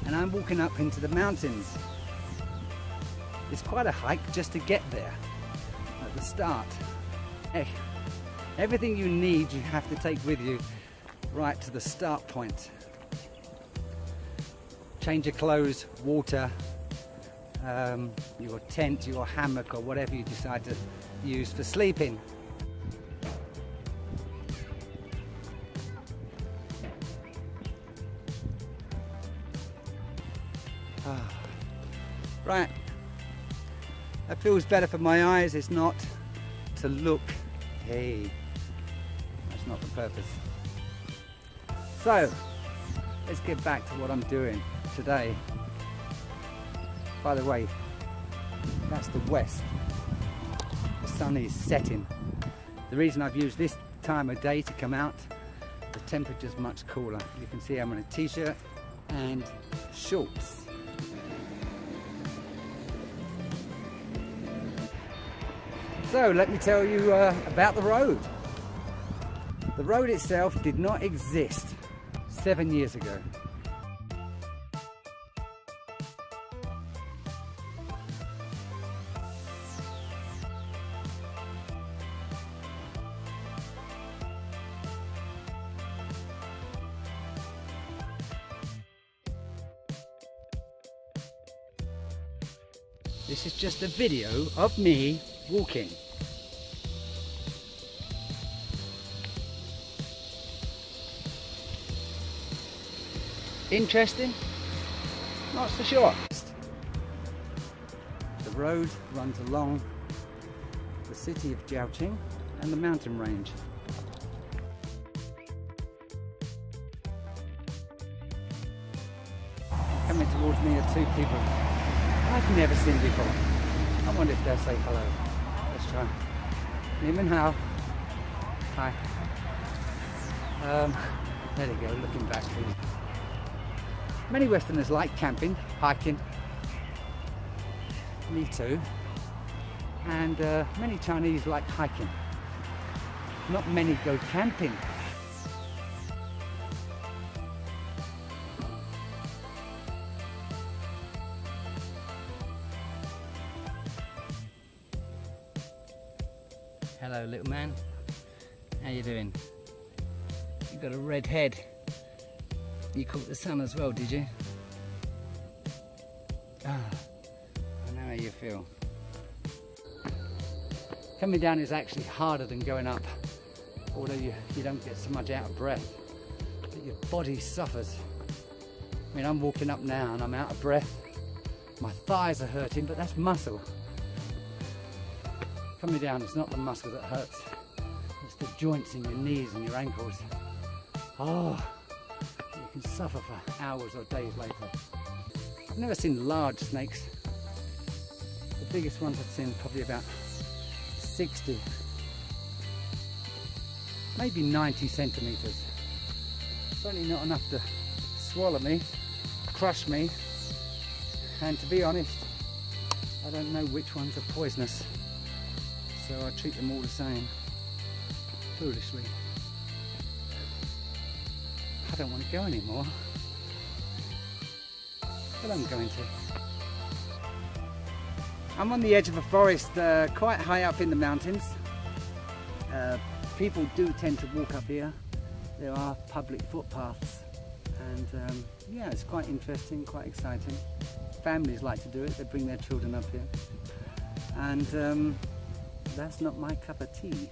and I'm walking up into the mountains. It's quite a hike just to get there at the start. Hey, everything you need you have to take with you right to the start point. Change your clothes, water, your tent, your hammock, or whatever you decide to use for sleeping. Right, that feels better for my eyes. It's not to look. Hey, that's not the purpose. So, let's get back to what I'm doing today. By the way, that's the west. The sun is setting. The reason I've used this time of day to come out, the temperature's much cooler. You can see I'm in a t-shirt and shorts. So let me tell you about the road. The road itself did not exist 7 years ago. This is just a video of me walking. Interesting? Not so sure. The road runs along the city of Jiaoqing and the mountain range. Coming towards me are two people I've never seen before. I wonder if they'll say hello. Let's try. Ni men hao. Hi. There they go, looking back. Many Westerners like camping, hiking. Me too. And many Chinese like hiking. Not many go camping. Hello, little man. How you doing? You've got a red head. You caught the sun as well, did you? Ah, I know how you feel. Coming down is actually harder than going up, although you don't get so much out of breath, but your body suffers. I mean, I'm walking up now and I'm out of breath. My thighs are hurting, but that's muscle. Coming down, it's not the muscle that hurts, it's the joints in your knees and your ankles. Oh, you can suffer for hours or days later. I've never seen large snakes. The biggest ones I've seen probably about 60, maybe 90 centimeters. Certainly not enough to swallow me, crush me, and to be honest, I don't know which ones are poisonous, so I treat them all the same, foolishly. I don't want to go anymore, but I'm going to. I'm on the edge of a forest quite high up in the mountains. People do tend to walk up here. There are public footpaths, and yeah, it's quite interesting, quite exciting. Families like to do it, they bring their children up here, and that's not my cup of tea.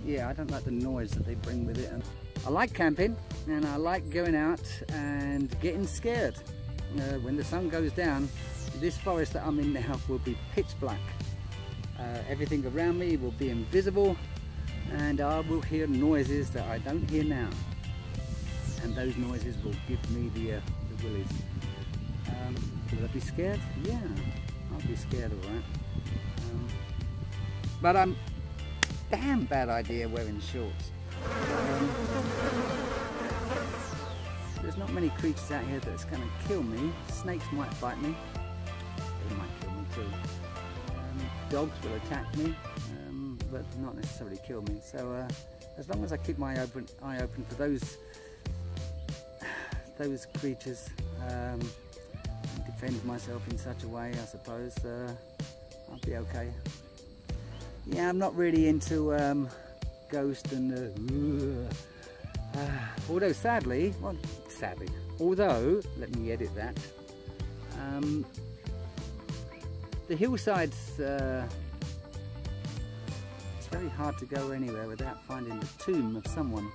Yeah, I don't like the noise that they bring with it. And I like camping, and I like going out and getting scared. When the sun goes down, this forest that I'm in now will be pitch black. Everything around me will be invisible, and I will hear noises that I don't hear now. And those noises will give me the willies. Will I be scared? Yeah, I'll be scared, alright. But damn bad idea wearing shorts. There's not many creatures out here that's going to kill me. Snakes might bite me. They might kill me too. Dogs will attack me, but not necessarily kill me. So as long as I keep my eye open for those those creatures, defend myself in such a way, I suppose I'll be okay. Yeah, I'm not really into ghost and although sadly, although, let me edit that, the hillsides, it's very hard to go anywhere without finding the tomb of someone.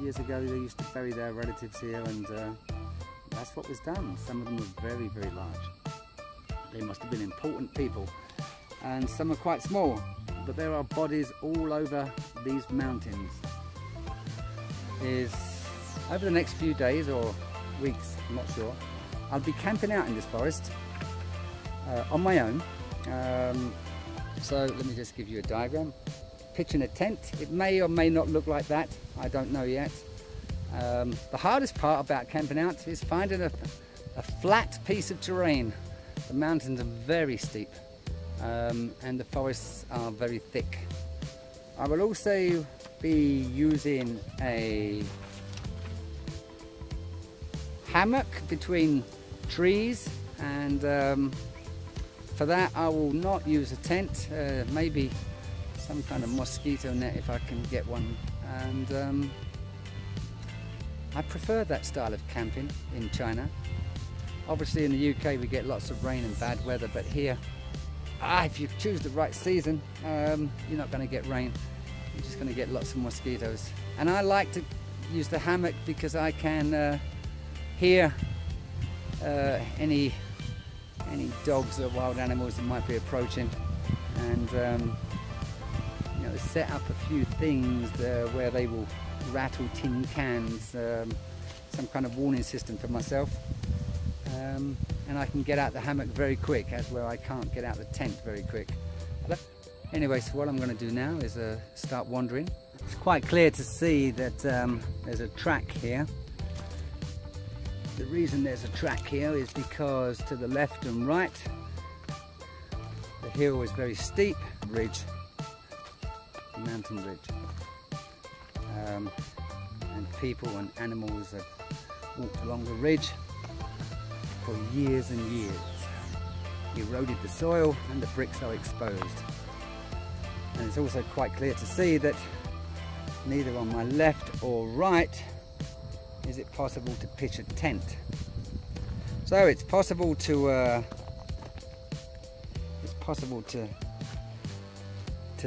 Years ago they used to bury their relatives here, and that's what was done. Some of them were very, very large. They must have been important people, and some are quite small, but there are bodies all over these mountains. Over the next few days or weeks, I'm not sure, I'll be camping out in this forest on my own. So let me just give you a diagram. Pitching a tent, it may or may not look like that, I don't know yet. The hardest part about camping out is finding a flat piece of terrain. The mountains are very steep, and the forests are very thick. I will also be using a hammock between trees, and for that I will not use a tent, maybe some kind of mosquito net if I can get one. And I prefer that style of camping in China. Obviously in the UK we get lots of rain and bad weather, but here, if you choose the right season, you're not going to get rain. You're just going to get lots of mosquitoes. And I like to use the hammock because I can hear any dogs or wild animals that might be approaching, and set up a few things where they will rattle tin cans, some kind of warning system for myself, and I can get out the hammock very quick, as where I can't get out the tent very quick. Anyway, so what I'm going to do now is start wandering. It's quite clear to see that there's a track here. The reason there's a track here is because to the left and right the hill is very steep, ridge, mountain ridge, and people and animals have walked along the ridge for years and years, eroded the soil, and the bricks are exposed. And it's also quite clear to see that neither on my left or right is it possible to pitch a tent. So it's possible to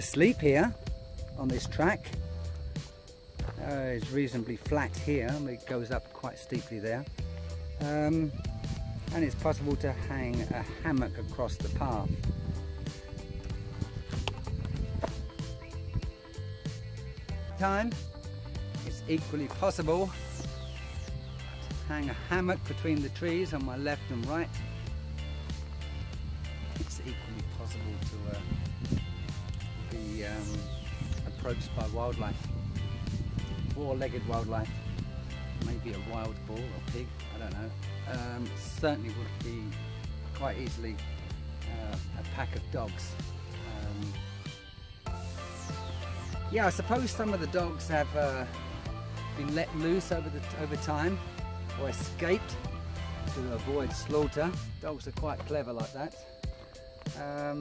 sleep here on this track. It's reasonably flat here, it goes up quite steeply there, and it's possible to hang a hammock across the path. It's equally possible to hang a hammock between the trees on my left and right. It's equally possible to be approached by wildlife, four-legged wildlife, maybe a wild bull or pig, I don't know. Certainly would be quite easily a pack of dogs. Yeah, I suppose some of the dogs have been let loose over time, or escaped to avoid slaughter. Dogs are quite clever like that. I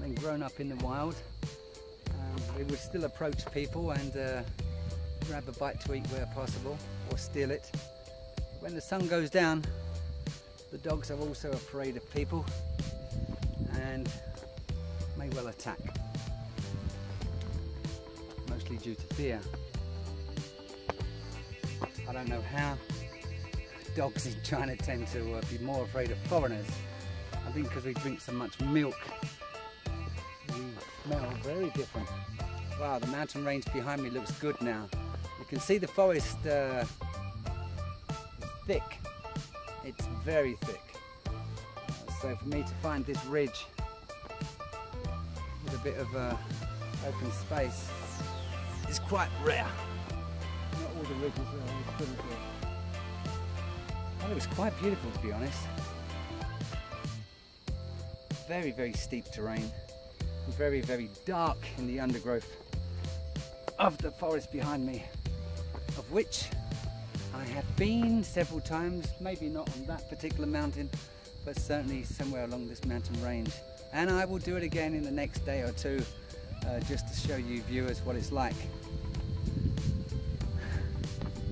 mean, grown up in the wild, they would still approach people and grab a bite to eat where possible, or steal it. When the sun goes down, the dogs are also afraid of people and may well attack. Mostly due to fear. I don't know how dogs in China tend to be more afraid of foreigners. I think because we drink so much milk, we smell very different. Wow, the mountain range behind me looks good now. You can see the forest is thick. It's very thick. So for me to find this ridge with a bit of open space is quite rare. Not all the ridges are pretty good. Well, it was quite beautiful, to be honest. Very, very steep terrain. Very, very dark in the undergrowth of the forest behind me, of which I I have been several times, maybe not on that particular mountain, but certainly somewhere along this mountain range. And I will do it again in the next day or two, just to show you viewers what it's like.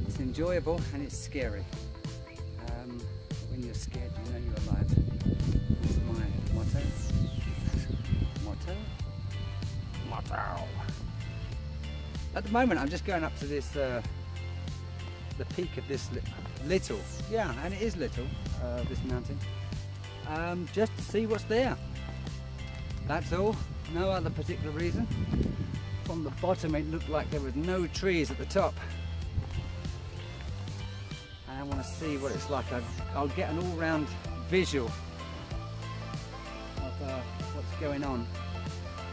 It's enjoyable and it's scary. When you're scared, you know you're alive. That's my motto. Motto. At the moment, I'm just going up to this, the peak of this little, yeah, and it is little, this mountain, just to see what's there. That's all. No other particular reason. From the bottom, it looked like there was no trees at the top. I want to see what it's like. I'll get an all-round visual of what's going on.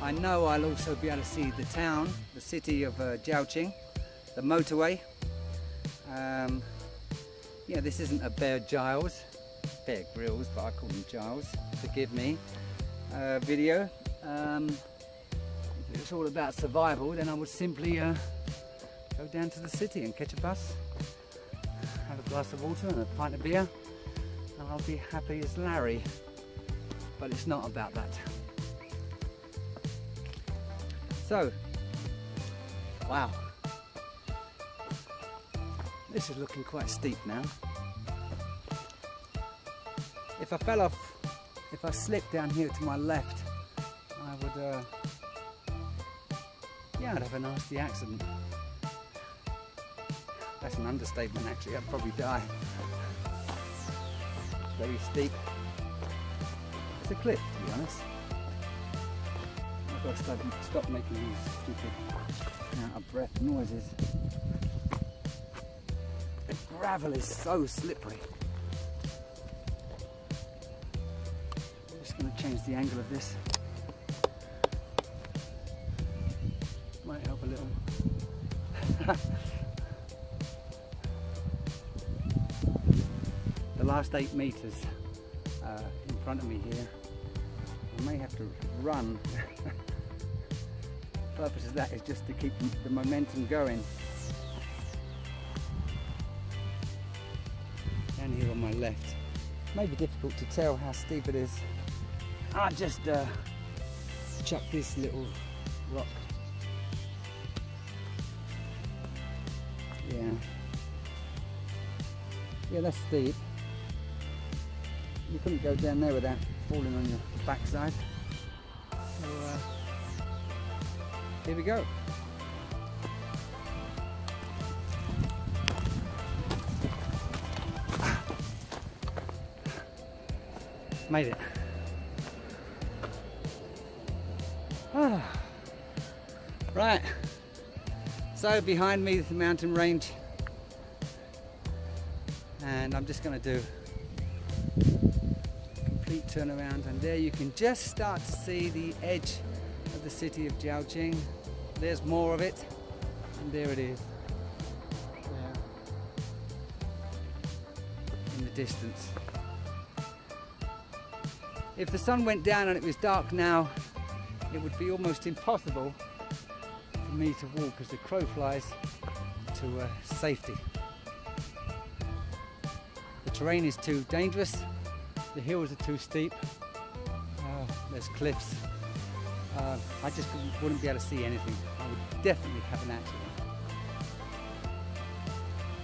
I know I'll also be able to see the town, the city of Jiaoqing, the motorway. Yeah, this isn't a Bear Grylls, but I call them Giles, forgive me, video. If it's all about survival, then I would simply go down to the city and catch a bus, have a glass of water and a pint of beer, and I'll be happy as Larry. But it's not about that. So, wow, this is looking quite steep now. If I fell off, if I slipped down here to my left, I would, yeah, I'd have a nasty accident. That's an understatement actually, I'd probably die. It's very steep. It's a cliff, to be honest. I've got to stop making these stupid out of breath noises. The gravel is so slippery. I'm just going to change the angle of this. Might help a little. The last 8 meters in front of me here, I may have to run. The purpose of that is just to keep the momentum going. Down here on my left, may be difficult to tell how steep it is. I just chuck this little rock. Yeah, that's steep. You couldn't go down there without falling on your backside. So here we go. Made it. Right, so behind me is the mountain range, and I'm just going to do a complete turnaround, and there you can just start to see the edge of the city of Jiaoqing. There's more of it, and there it is, there in the distance. If the sun went down and it was dark now, it would be almost impossible for me to walk as the crow flies to safety. The terrain is too dangerous, the hills are too steep, there's cliffs. I just wouldn't be able to see anything. I would definitely have an accident.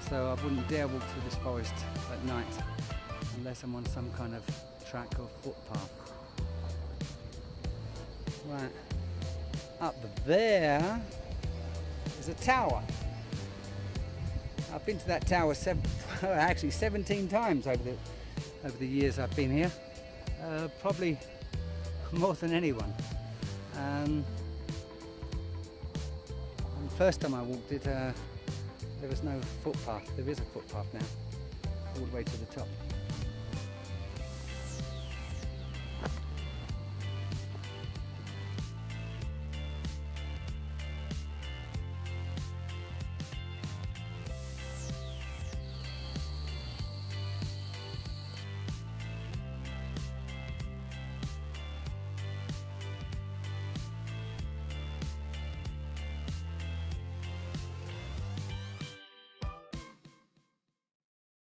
So I wouldn't dare walk through this forest at night unless I'm on some kind of track or footpath. Right, up there is a tower. I've been to that tower actually 17 times over the years I've been here, probably more than anyone. And the first time I walked it, there was no footpath. There is a footpath now, all the way to the top.